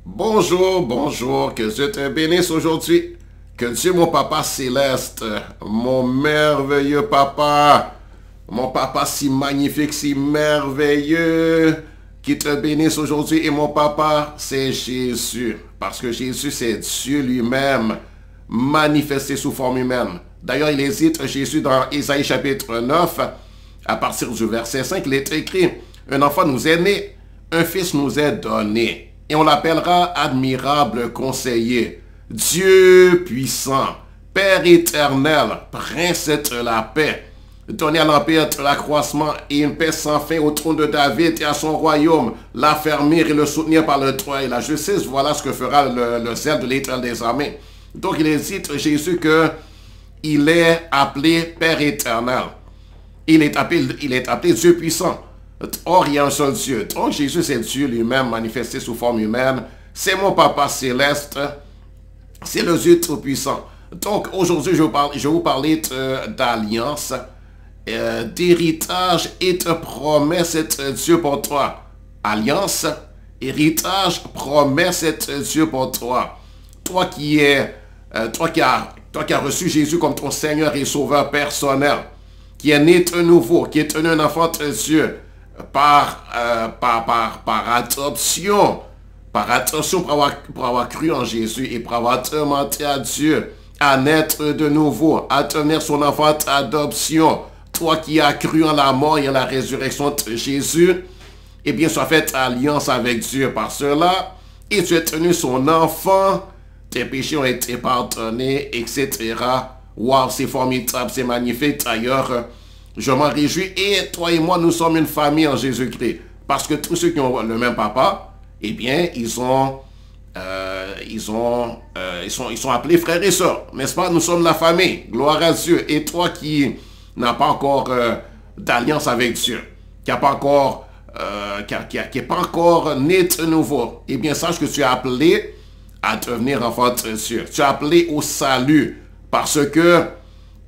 Bonjour, bonjour, que Dieu te bénisse aujourd'hui. Que Dieu, mon papa céleste, mon merveilleux papa, mon papa si magnifique, si merveilleux, qui te bénisse aujourd'hui. Et mon papa, c'est Jésus. Parce que Jésus, c'est Dieu lui-même, manifesté sous forme humaine. D'ailleurs, il hésite, Jésus, dans Isaïe chapitre 9, à partir du verset 5, il est écrit, un enfant nous est né, un fils nous est donné. Et on l'appellera admirable conseiller, Dieu puissant, Père éternel, Prince de la paix, donner à l'empire l'accroissement et une paix sans fin au trône de David et à son royaume, l'affermir et le soutenir par le droit et la justice. Voilà ce que fera le zèle de l'Éternel des armées. Donc il hésite Jésus que il est appelé Père éternel. Il est appelé Dieu puissant. Or, il y a un seul Dieu. Donc, Jésus, c'est Dieu lui-même manifesté sous forme humaine. C'est mon Papa céleste. C'est le Dieu tout-puissant. Donc, aujourd'hui, je vais vous parler d'alliance, d'héritage et de promesse de Dieu pour toi. Alliance, héritage, promesse de Dieu pour toi. Toi qui as reçu Jésus comme ton Seigneur et Sauveur personnel, qui est né de nouveau, qui est un enfant de Dieu, par adoption, pour avoir cru en Jésus et pour avoir demandé à Dieu à naître de nouveau, à devenir son enfant d'adoption. Toi qui as cru en la mort et en la résurrection de Jésus, eh bien, sois fait alliance avec Dieu par cela, et tu es tenu son enfant, tes péchés ont été pardonnés, etc. Waouh, c'est formidable, c'est magnifique. D'ailleurs, je m'en réjouis et toi et moi, nous sommes une famille en Jésus-Christ. Parce que tous ceux qui ont le même papa, eh bien, ils sont appelés frères et sœurs. N'est-ce pas? Nous sommes la famille. Gloire à Dieu. Et toi qui n'as pas encore d'alliance avec Dieu, qui n'est pas encore né de nouveau, eh bien, sache que tu es appelé à devenir enfant de Dieu. Tu es appelé au salut. Parce que,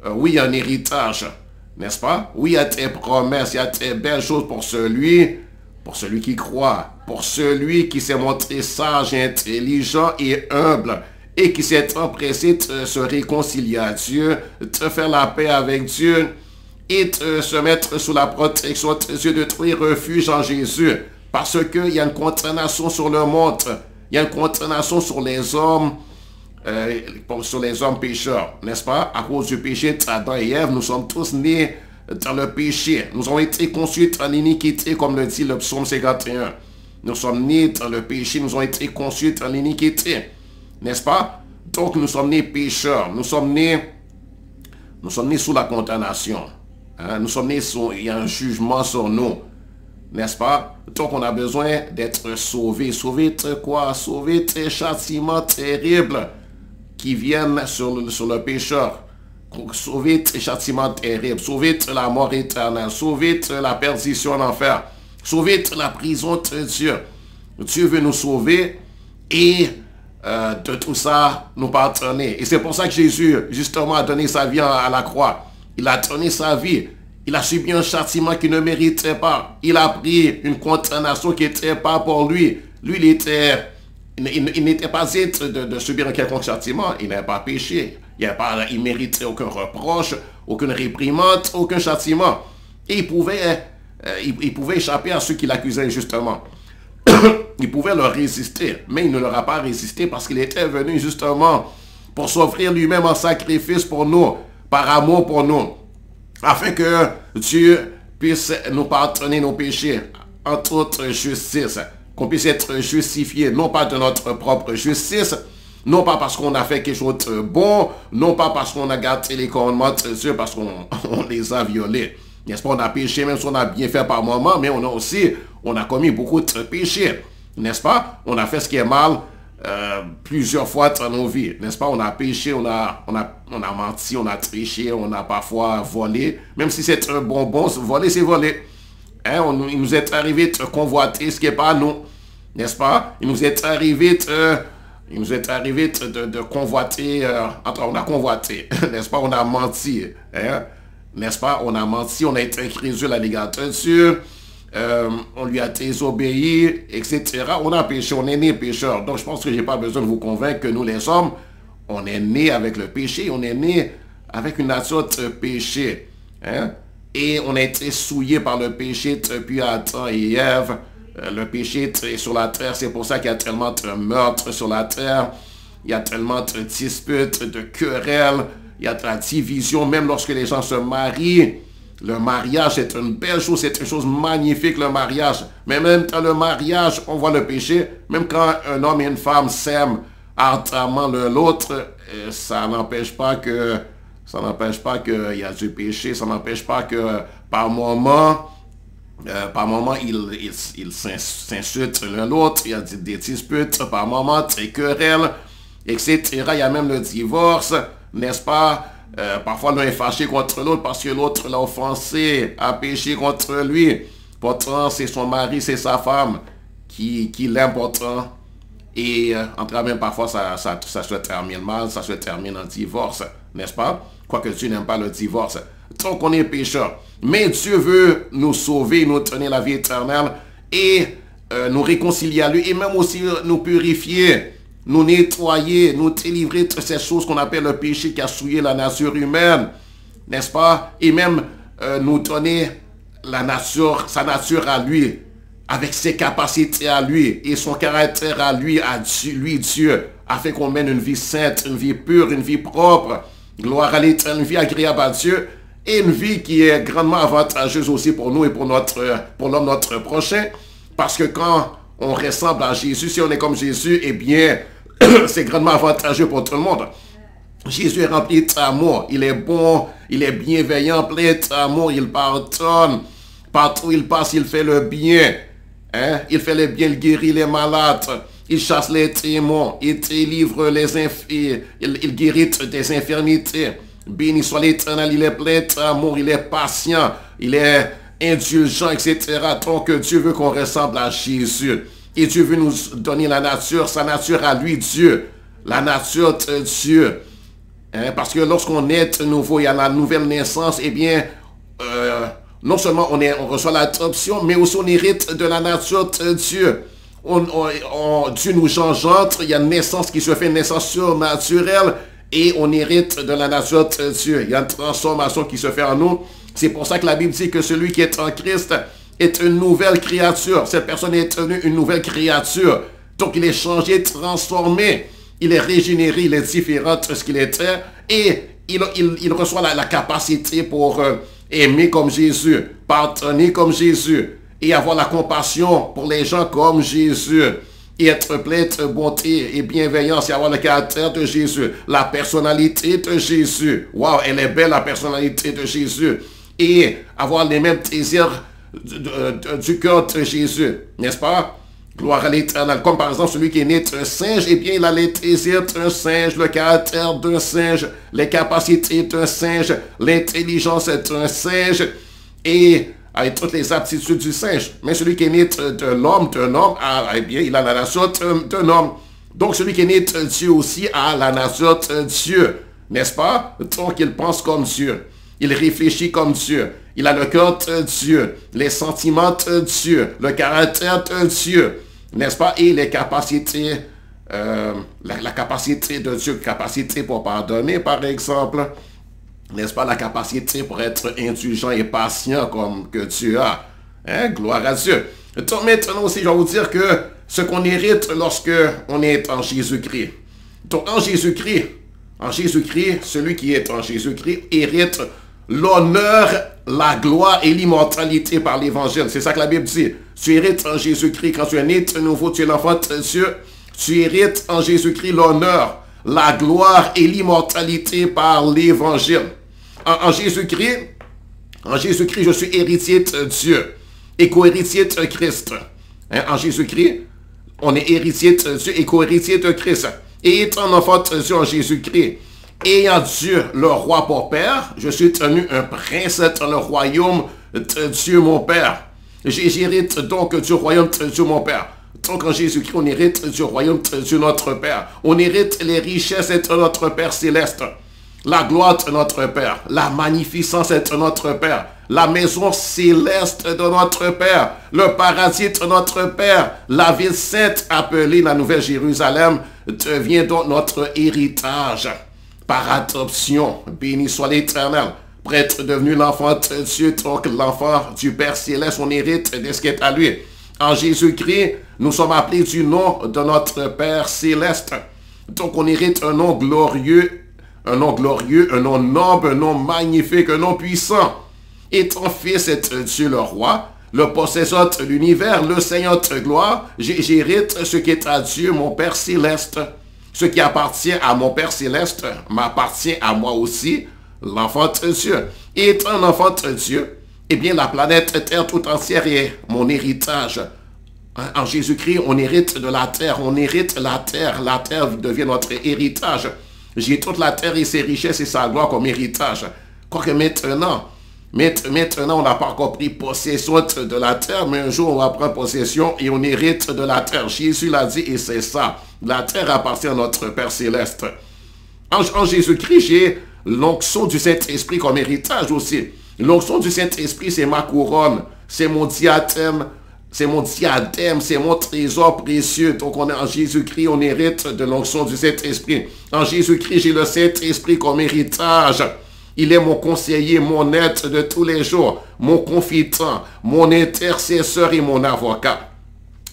oui, il y a un héritage. N'est-ce pas? Oui, il y a tes promesses, il y a tes belles choses pour celui qui croit, pour celui qui s'est montré sage, intelligent et humble, et qui s'est empressé de se réconcilier à Dieu, de faire la paix avec Dieu, et de se mettre sous la protection de Dieu, de trouver refuge en Jésus, parce qu'il y a une condamnation sur le monde, il y a une condamnation sur les hommes, pécheurs, n'est-ce pas? À cause du péché d'Adam et Ève, nous sommes tous nés dans le péché. Nous avons été conçus dans l'iniquité, comme le dit le psaume 51. Nous sommes nés dans le péché, nous avons été conçus dans l'iniquité, n'est-ce pas? Donc nous sommes nés pécheurs, nous sommes nés sous la condamnation. Hein? Il y a un jugement sur nous, n'est-ce pas? Donc on a besoin d'être sauvés. Sauvés de quoi? Sauvés des châtiments terribles qui viennent sur le pécheur, sauver des châtiments terribles, sauver de la mort éternelle, sauver de la perdition en enfer, sauver de la prison de Dieu. Dieu veut nous sauver et de tout ça nous pardonner. Et c'est pour ça que Jésus, justement, a donné sa vie à la croix. Il a donné sa vie. Il a subi un châtiment qu'il ne méritait pas. Il a pris une condamnation qui n'était pas pour lui. Lui, il n'était pas de subir un quelconque châtiment. Il n'avait pas péché. Il ne méritait aucun reproche, aucune réprimande, aucun châtiment. Et il pouvait échapper à ceux qui l'accusaient injustement. Il pouvait leur résister, mais il ne leur a pas résisté parce qu'il était venu justement pour s'offrir lui-même en sacrifice pour nous, par amour pour nous, afin que Dieu puisse nous pardonner nos péchés en toute justice, qu'on puisse être justifié, non pas de notre propre justice, non pas parce qu'on a fait quelque chose de bon, non pas parce qu'on a gâté les commandements de Dieu, parce qu'on les a violés. N'est-ce pas? On a péché, même si on a bien fait par moment, mais on a commis beaucoup de péchés. N'est-ce pas? On a fait ce qui est mal plusieurs fois dans nos vies. N'est-ce pas? On a péché, on a menti, on a triché, on a parfois volé. Même si c'est un bonbon, voler, c'est voler. Hein? Il nous est arrivé de convoiter ce qui n'est pas à nous. N'est-ce pas? Il nous est arrivé de convoiter, on a convoité, n'est-ce pas? On a menti, hein? N'est-ce pas? On a menti, on a été incrédule à l'égard de Dieu. on lui a désobéi, etc. On a péché, on est né pécheur. Donc je pense que je n'ai pas besoin de vous convaincre que nous les hommes, on est né avec le péché, on est né avec une nature de péché. Hein? Et on a été souillé par le péché depuis Adam et Ève. Le péché est sur la terre, c'est pour ça qu'il y a tellement de meurtres sur la terre. Il y a tellement de disputes, de querelles, il y a de la division, même lorsque les gens se marient. Le mariage est une belle chose, c'est une chose magnifique, le mariage. Mais même dans le mariage, on voit le péché. Même quand un homme et une femme s'aiment ardemment l'un l'autre, ça n'empêche pas qu'il y a du péché, ça n'empêche pas que par moment, ils s'insultent l'un l'autre, il y a des disputes, par moment, des querelles, etc. Il y a même le divorce, n'est-ce pas? Parfois, l'un est fâché contre l'autre parce que l'autre l'a offensé, a péché contre lui. Pourtant, c'est son mari, c'est sa femme qui l'aime pourtant. Et entre même, parfois, ça se termine mal, ça se termine en divorce, n'est-ce pas? Quoique Dieu n'aime pas le divorce. Tant qu'on est pécheur. Mais Dieu veut nous sauver, nous donner la vie éternelle et nous réconcilier à lui et même aussi nous purifier, nous nettoyer, nous délivrer de ces choses qu'on appelle le péché qui a souillé la nature humaine, n'est-ce pas? Et même nous donner sa nature à lui, avec ses capacités à lui et son caractère à lui, Dieu, afin qu'on mène une vie sainte, une vie pure, une vie propre, gloire à l'Éternel, une vie agréable à Dieu et une vie qui est grandement avantageuse aussi pour nous et pour l'homme notre prochain, parce que quand on ressemble à Jésus, si on est comme Jésus, eh bien, c'est grandement avantageux pour tout le monde. Jésus est rempli d'amour, il est bon, il est bienveillant, plein d'amour, il pardonne. Partout où il passe, il fait le bien. Hein? Il fait le bien, il guérit les malades, il chasse les démons, il délivre il guérit des infirmités. Béni soit l'Éternel, il est plein d'amour, il est patient, il est indulgent, etc. Donc Dieu veut qu'on ressemble à Jésus. Et Dieu veut nous donner la nature, sa nature à lui, Dieu. La nature de Dieu. Hein? Parce que lorsqu'on est nouveau, il y a la nouvelle naissance, eh bien, non seulement on reçoit l'adoption, mais aussi on hérite de la nature de Dieu. Dieu nous engendre, il y a une naissance qui se fait, une naissance surnaturelle, et on hérite de la nature de Dieu. Il y a une transformation qui se fait en nous. C'est pour ça que la Bible dit que celui qui est en Christ est une nouvelle créature. Cette personne est devenue une nouvelle créature. Donc il est changé, transformé. Il est régénéré, il est différent de ce qu'il était. Et il reçoit la capacité pour aimer comme Jésus, pardonner comme Jésus, et avoir la compassion pour les gens comme Jésus, et être plein de bonté et bienveillance, et avoir le caractère de Jésus, la personnalité de Jésus. Waouh, elle est belle, la personnalité de Jésus. Et avoir les mêmes désirs du cœur de Jésus, n'est-ce pas? Gloire à l'Éternel. Comme par exemple celui qui est né d'un singe, eh bien il a les désirs d'un singe, le caractère d'un singe, les capacités d'un singe, l'intelligence d'un singe et avec toutes les aptitudes du singe. Mais celui qui est né de l'homme, eh bien il a la nature d'un homme. Donc celui qui est né de Dieu aussi a la nature de Dieu, n'est-ce pas? Donc il pense comme Dieu, il réfléchit comme Dieu. Il a le cœur de Dieu, les sentiments de Dieu, le caractère de Dieu, n'est-ce pas? Et les capacités, la capacité de Dieu, capacité pour pardonner, par exemple, n'est-ce pas? La capacité pour être indulgent et patient comme que Dieu a. Hein? Gloire à Dieu. Donc maintenant aussi, je vais vous dire que ce qu'on hérite lorsque on est en Jésus-Christ. Donc en Jésus-Christ, celui qui est en Jésus-Christ hérite l'honneur, la gloire et l'immortalité par l'évangile. C'est ça que la Bible dit. Tu hérites en Jésus-Christ. Quand tu es né de nouveau, tu es l'enfant de Dieu. Tu hérites en Jésus-Christ l'honneur, la gloire et l'immortalité par l'évangile. En Jésus-Christ, je suis héritier de Dieu et co-héritier de Christ. Hein? En Jésus-Christ, on est héritier de Dieu et co-héritier de Christ. Et étant enfant de Dieu en Jésus-Christ, ayant Dieu, le roi pour père, je suis tenu un prince dans le royaume de Dieu mon Père. J'hérite donc du royaume de Dieu mon Père. Donc en Jésus-Christ, on hérite du royaume de Dieu notre Père. On hérite les richesses de notre Père céleste. La gloire de notre Père. La magnificence de notre Père. la maison céleste de notre Père, le paradis de notre Père, la ville sainte appelée la Nouvelle Jérusalem devient donc notre héritage par adoption. Béni soit l'Éternel. Pour être devenu l'enfant de Dieu, donc l'enfant du Père céleste, on hérite de ce qui est à lui. En Jésus-Christ, nous sommes appelés du nom de notre Père céleste. Donc on hérite un nom glorieux, un nom noble, un nom magnifique, un nom puissant. Étant fils de Dieu le roi, le possesseur de l'univers, le Seigneur de gloire, j'hérite ce qui est à Dieu, mon Père céleste. Ce qui appartient à mon Père céleste m'appartient à moi aussi, l'enfant de Dieu. Et étant un enfant de Dieu, eh bien la planète Terre tout entière est mon héritage. En Jésus-Christ, on hérite de la terre, on hérite la terre devient notre héritage. J'ai toute la terre et ses richesses et sa gloire comme héritage. Quoique maintenant, on n'a pas encore pris possession de la terre, mais un jour on va prendre possession et on hérite de la terre. Jésus l'a dit et c'est ça. La terre appartient à notre Père céleste. En Jésus-Christ, j'ai l'onction du Saint-Esprit comme héritage aussi. L'onction du Saint-Esprit, c'est ma couronne, c'est mon diadème, c'est mon trésor précieux. Donc on est en Jésus-Christ, on hérite de l'onction du Saint-Esprit. En Jésus-Christ, j'ai le Saint-Esprit comme héritage. Il est mon conseiller, mon aide de tous les jours, mon confident, mon intercesseur et mon avocat,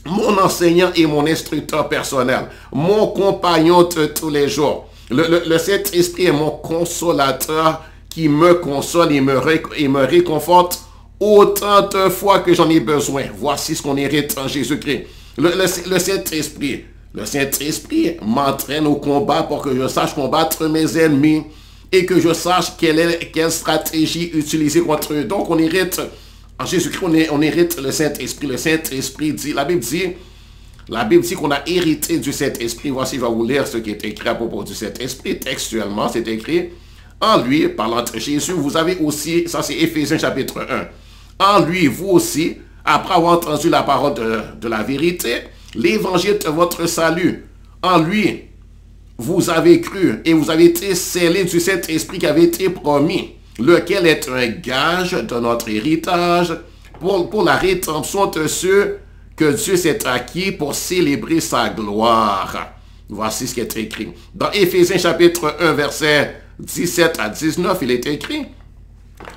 mon enseignant et mon instructeur personnel, mon compagnon de tous les jours. Le Saint-Esprit est mon consolateur qui me console et me réconforte autant de fois que j'en ai besoin. Voici ce qu'on hérite en Jésus-Christ. Le Saint-Esprit m'entraîne au combat pour que je sache combattre mes ennemis et que je sache quelle stratégie utiliser contre eux. Donc on hérite, en Jésus-Christ, on hérite le Saint-Esprit. Le Saint-Esprit dit, la Bible dit qu'on a hérité du Saint-Esprit. Voici, je vais vous lire ce qui est écrit à propos du Saint-Esprit. Textuellement, c'est écrit, en lui, parlant de Jésus, vous avez aussi, ça c'est Éphésiens chapitre 1, en lui, vous aussi, après avoir entendu la parole de la vérité, l'évangile de votre salut, en lui, vous avez cru et vous avez été scellés du Saint-Esprit qui avait été promis, lequel est un gage de notre héritage pour la rédemption de ceux que Dieu s'est acquis pour célébrer sa gloire. Voici ce qui est écrit. Dans Éphésiens chapitre 1, versets 17 à 19, il est écrit,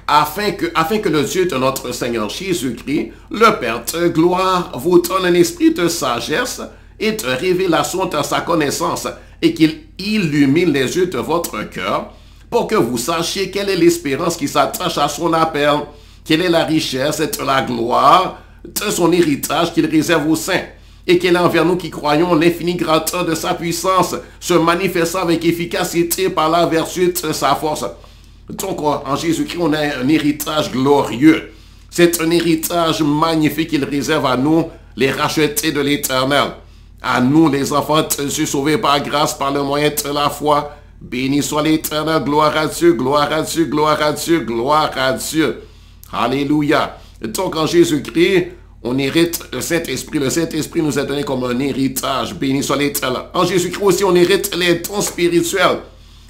afin que le Dieu de notre Seigneur Jésus-Christ, le Père de gloire, vous donne un esprit de sagesse et de révélation dans sa connaissance, et qu'il illumine les yeux de votre cœur, pour que vous sachiez quelle est l'espérance qui s'attache à son appel, quelle est la richesse et de la gloire de son héritage qu'il réserve aux saints, et quelle est envers nous qui croyons l'infinie grandeur de sa puissance, se manifestant avec efficacité par la vertu de sa force. Donc en Jésus-Christ, on a un héritage glorieux. C'est un héritage magnifique qu'il réserve à nous, les rachetés de l'Éternel. À nous, les enfants de Dieu, sauvés par grâce, par le moyen de la foi. Béni soit l'Éternel, gloire à Dieu, gloire à Dieu, gloire à Dieu, gloire à Dieu. Alléluia. Donc en Jésus-Christ, on hérite le Saint-Esprit. Le Saint-Esprit nous est donné comme un héritage. Béni soit l'Éternel. En Jésus-Christ aussi, on hérite les dons spirituels.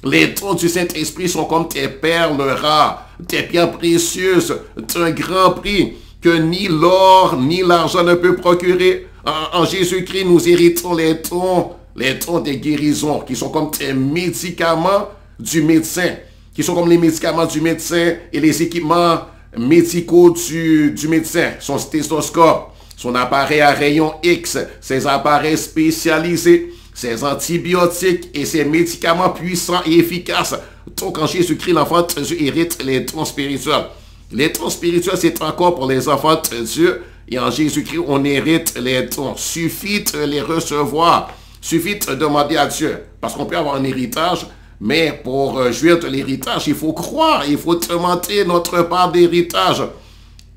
Les dons du Saint-Esprit sont comme des perles rares, des pierres précieuses, d'un grand prix que ni l'or ni l'argent ne peut procurer. En Jésus-Christ, nous héritons les dons des guérisons, qui sont comme des médicaments du médecin, qui sont comme les médicaments du médecin et les équipements médicaux du médecin, son stéthoscope, son appareil à rayon X, ses appareils spécialisés, ses antibiotiques et ses médicaments puissants et efficaces. Donc en Jésus-Christ, l'enfant de Dieu hérite les dons spirituels. Les dons spirituels, c'est encore pour les enfants de Dieu. Et en Jésus-Christ, on hérite les dons. Suffit de les recevoir. Suffit de demander à Dieu. Parce qu'on peut avoir un héritage, mais pour jouir de l'héritage, il faut croire. Il faut demander notre part d'héritage.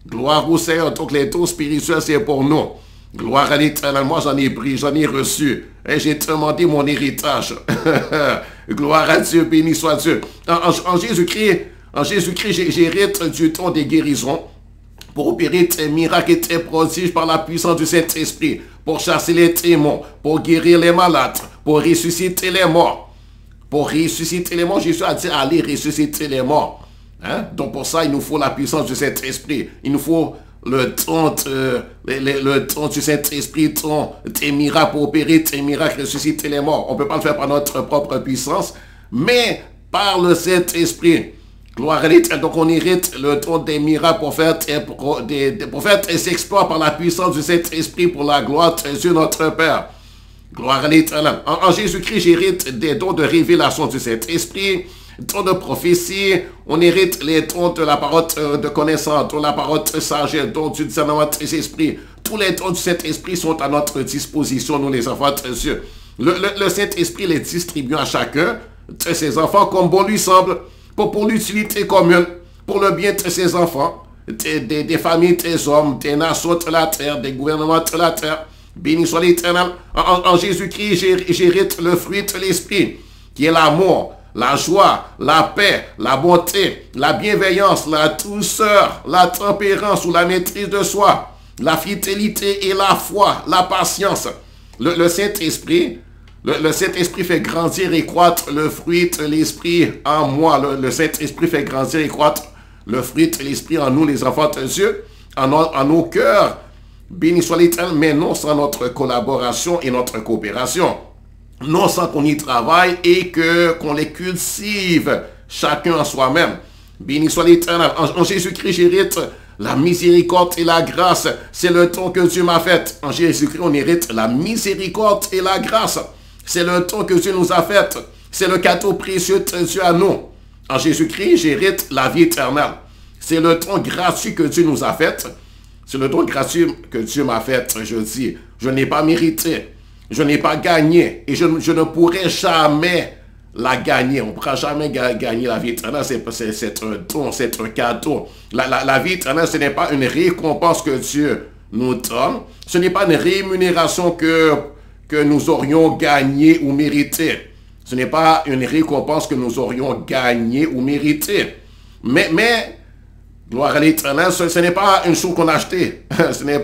Gloire au Seigneur. Donc les dons spirituels, c'est pour nous. Gloire à l'Éternel. Moi, j'en ai pris, j'en ai reçu. Et j'ai demandé mon héritage. Gloire à Dieu, béni soit Dieu. En Jésus-Christ, j'hérite du don des guérisons pour opérer des miracles et des prodiges par la puissance du Saint-Esprit, pour chasser les démons, pour guérir les malades, pour ressusciter les morts. Pour ressusciter les morts, Jésus a dit, allez ressusciter les morts. Hein? Donc pour ça, il nous faut la puissance de cet esprit. Il nous faut le temps du Saint-Esprit, tes miracles pour opérer, tes miracles ressusciter les morts. On ne peut pas le faire par notre propre puissance, mais par le Saint-Esprit. Gloire à l'Éternel. Donc on hérite le don des miracles pour faire tes exploits par la puissance du Saint-Esprit pour la gloire de Dieu notre Père. Gloire à l'Éternel. En Jésus-Christ, j'hérite des dons de révélation du Saint-Esprit, dons de prophétie. On hérite les dons de la parole de connaissance, de la parole de sagesse, dons du discernement des esprits. Tous les dons du Saint-Esprit sont à notre disposition, nous les enfants de Dieu. Le Saint-Esprit les distribue à chacun de ses enfants comme bon lui semble, pour l'utilité commune, pour le bien de ses enfants, des familles, des hommes, des nations de la terre, des gouvernements de la terre. Béni soit l'Éternel. En Jésus-Christ, j'hérite le fruit de l'Esprit, qui est l'amour, la joie, la paix, la bonté, la bienveillance, la douceur, la tempérance ou la maîtrise de soi, la fidélité et la foi, la patience. Le Saint-Esprit, le Saint-Esprit fait grandir et croître le fruit de l'Esprit en moi. Le Saint-Esprit fait grandir et croître le fruit de l'Esprit en nous, les enfants de Dieu, en nos cœurs. Béni soit l'Éternel, mais non sans notre collaboration et notre coopération. Non sans qu'on y travaille et qu'on les cultive chacun en soi-même. Béni soit l'Éternel. En Jésus-Christ, j'hérite la miséricorde et la grâce. C'est le don que Dieu m'a fait. En Jésus-Christ, on hérite la miséricorde et la grâce. C'est le don que Dieu nous a fait. C'est le cadeau précieux de Dieu à nous. En Jésus-Christ, j'hérite la vie éternelle. C'est le don gratuit que Dieu nous a fait. C'est le don gratuit que Dieu m'a fait, je dis. Je n'ai pas mérité. Je n'ai pas gagné. Et je ne pourrai jamais la gagner. On ne pourra jamais gagner la vie éternelle. C'est un don, c'est un cadeau. La vie éternelle, ce n'est pas une récompense que Dieu nous donne. Ce n'est pas une rémunération que nous aurions gagné ou mérité. Ce n'est pas une récompense que nous aurions gagné ou mérité. Mais gloire à l'Éternel, ce n'est pas une chose qu'on a achetée.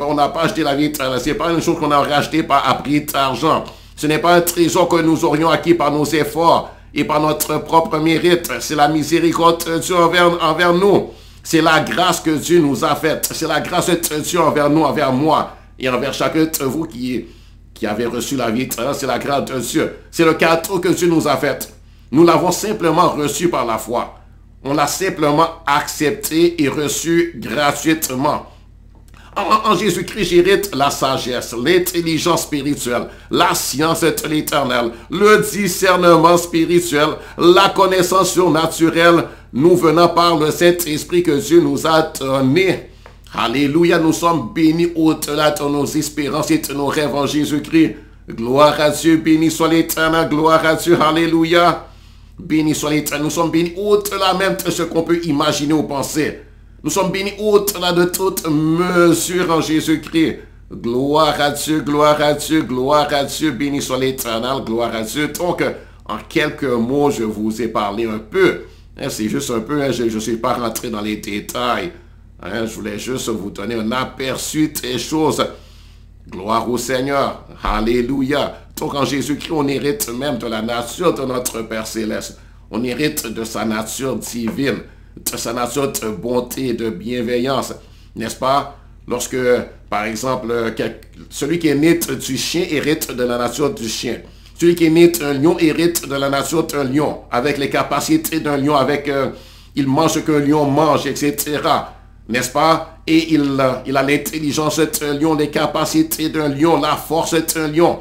On n'a pas acheté la vie éternelle. Ce n'est pas une chose qu'on a racheté à prix d'argent. Ce n'est pas un trésor que nous aurions acquis par nos efforts et par notre propre mérite. C'est la miséricorde de Dieu envers nous. C'est la grâce que Dieu nous a faite. C'est la grâce de Dieu envers nous, envers moi et envers chacun de vous qui avez reçu la vie éternelle. C'est la grâce de Dieu. C'est le cadeau que Dieu nous a fait. Nous l'avons simplement reçu par la foi. On l'a simplement accepté et reçu gratuitement. En Jésus-Christ, j'hérite la sagesse, l'intelligence spirituelle, la science de l'Éternel, le discernement spirituel, la connaissance surnaturelle, nous venant par le Saint-Esprit que Dieu nous a donné. Alléluia, nous sommes bénis au-delà de nos espérances et de nos rêves en Jésus-Christ. Gloire à Dieu, béni soit l'Éternel, gloire à Dieu, alléluia. Béni soit l'Éternel, nous sommes bénis au-delà même de ce qu'on peut imaginer ou penser. Nous sommes bénis au-delà de toute mesure en Jésus-Christ. Gloire à Dieu, gloire à Dieu, gloire à Dieu, béni soit l'Éternel, gloire à Dieu. Donc, en quelques mots, je vous ai parlé un peu. C'est juste un peu, je ne suis pas rentré dans les détails. Je voulais juste vous donner un aperçu des choses. Gloire au Seigneur. Alléluia. Donc en Jésus-Christ, on hérite même de la nature de notre Père Céleste. On hérite de sa nature divine, de sa nature de bonté et de bienveillance. N'est-ce pas? Lorsque, par exemple, celui qui est né du chien hérite de la nature du chien. Celui qui est né d'un lion hérite de la nature d'un lion, avec les capacités d'un lion, il mange ce qu'un lion mange, etc. N'est-ce pas? Et il a l'intelligence d'un lion, les capacités d'un lion, la force d'un lion.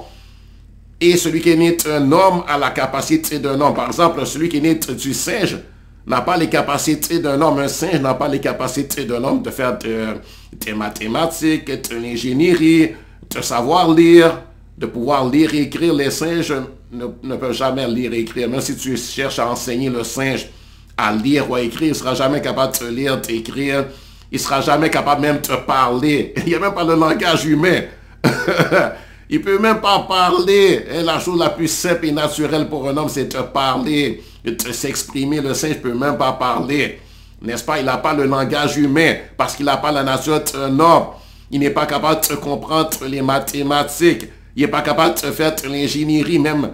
Et celui qui est né d'un homme a la capacité d'un homme. Par exemple, celui qui est né du singe n'a pas les capacités d'un homme. Un singe n'a pas les capacités d'un homme de faire des mathématiques, de l'ingénierie, de savoir lire, de pouvoir lire et écrire. Les singes ne peuvent jamais lire et écrire. Même si tu cherches à enseigner le singe à lire ou à écrire, il ne sera jamais capable de lire, d'écrire. Il ne sera jamais capable même de parler. Il n'y a même pas le langage humain. Il ne peut même pas parler. La chose la plus simple et naturelle pour un homme, c'est de parler, de s'exprimer. Le singe ne peut même pas parler. N'est-ce pas? Il n'a pas le langage humain parce qu'il n'a pas la nature d'un homme. Il n'est pas capable de comprendre les mathématiques. Il n'est pas capable de faire l'ingénierie, même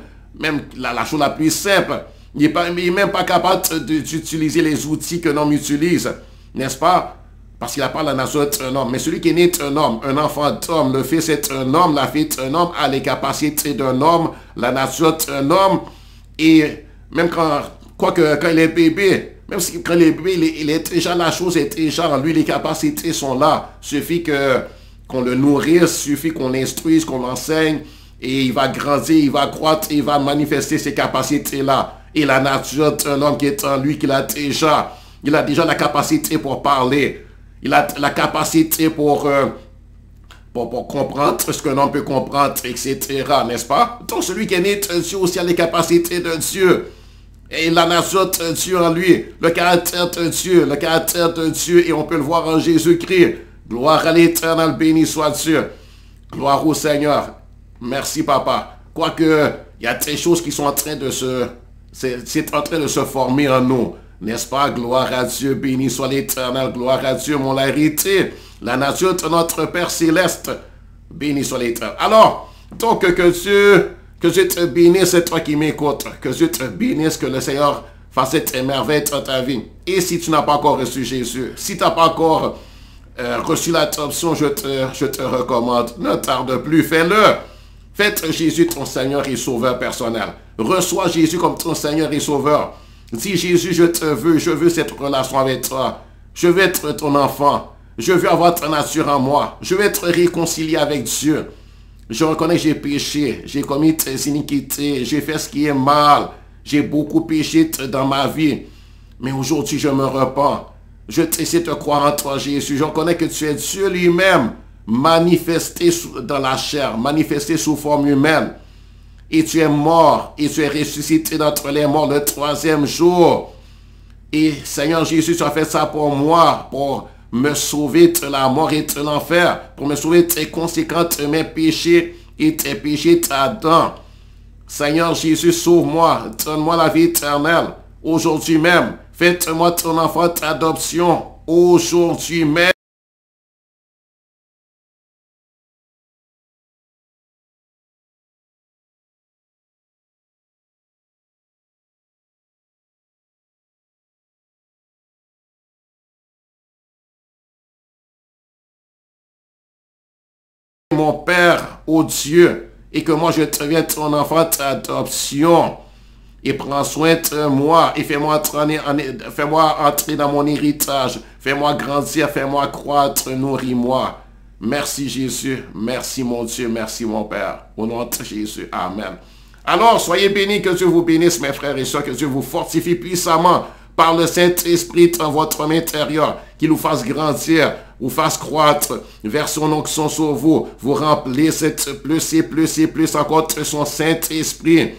la chose la plus simple. Il n'est même pas capable d'utiliser les outils qu'un homme utilise, n'est-ce pas? Parce qu'il n'a pas la nature d'être un homme. Mais celui qui est né est un homme, un enfant d'homme. Le fils est un homme, la fille est un homme, a les capacités d'un homme, la nature d'un homme. Et même quand il est bébé, même si quand il est bébé, il est déjà, la chose est déjà en lui, les capacités sont là. Suffit qu'on le nourrisse, suffit qu'on l'instruise, qu'on l'enseigne, et il va grandir, il va croître, il va manifester ces capacités-là. Et la nature d'un homme qui est en lui, il a déjà la capacité pour parler. Il a la capacité pour comprendre ce qu'un homme peut comprendre, etc. N'est-ce pas? Donc celui qui est né de Dieu aussi a les capacités de Dieu. Et la nature de Dieu en lui, le caractère de Dieu, et on peut le voir en Jésus-Christ. Gloire à l'Éternel, béni soit Dieu. Gloire au Seigneur. Merci, Papa. Quoique, il y a des choses qui sont en train de c'est en train de se former en nous. N'est-ce pas? Gloire à Dieu, béni soit l'Éternel. Gloire à Dieu, mon hérité. La nature de notre Père Céleste. Béni soit l'Éternel. Alors, donc que Dieu te bénisse, c'est toi qui m'écoutes. Que Dieu te bénisse, que le Seigneur fasse cette merveille dans ta vie. Et si tu n'as pas encore reçu Jésus, si tu n'as pas encore reçu l'adoption, je te recommande, ne tarde plus, fais-le. Faites Jésus ton Seigneur et Sauveur personnel. Reçois Jésus comme ton Seigneur et Sauveur. Dis Jésus, je veux cette relation avec toi. Je veux être ton enfant. Je veux avoir ta nature en moi. Je veux être réconcilié avec Dieu. Je reconnais que j'ai péché, j'ai commis des iniquités, j'ai fait ce qui est mal, j'ai beaucoup péché dans ma vie. Mais aujourd'hui, je me repens. Je essaie de croire en toi, Jésus. Je reconnais que tu es Dieu lui-même, manifesté dans la chair, manifesté sous forme humaine. Et tu es mort, et tu es ressuscité d'entre les morts le 3e jour. Et Seigneur Jésus, tu as fait ça pour moi, pour me sauver de la mort et de l'enfer, pour me sauver des conséquences de mes péchés et tes péchés d'Adam. Seigneur Jésus, sauve-moi, donne-moi la vie éternelle. Aujourd'hui même, faites-moi ton enfant d'adoption. Aujourd'hui même. Mon Père, ô Dieu, et que moi je devienne ton enfant d'adoption, et prends soin de moi, et fais-moi entrer dans mon héritage, fais-moi grandir, fais-moi croître, nourris-moi. Merci Jésus, merci mon Dieu, merci mon Père, au nom de Jésus, Amen. Alors, soyez bénis, que Dieu vous bénisse, mes frères et sœurs, que Dieu vous fortifie puissamment par le Saint-Esprit dans votre homme intérieur, qu'il vous fasse grandir, vous fasse croître vers son onction sur vous, vous remplissez plus encore de son Saint-Esprit,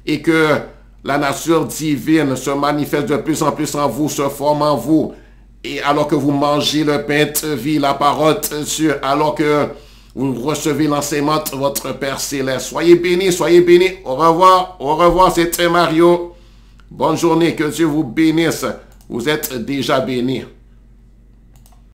et que la nature divine se manifeste de plus en plus en vous, se forme en vous, et alors que vous mangez le pain de vie, la parole de Dieu, alors que vous recevez l'enseignement de votre Père Céleste. Soyez bénis, soyez bénis. Au revoir, c'était Mario. Bonne journée, que Dieu vous bénisse. Vous êtes déjà bénis.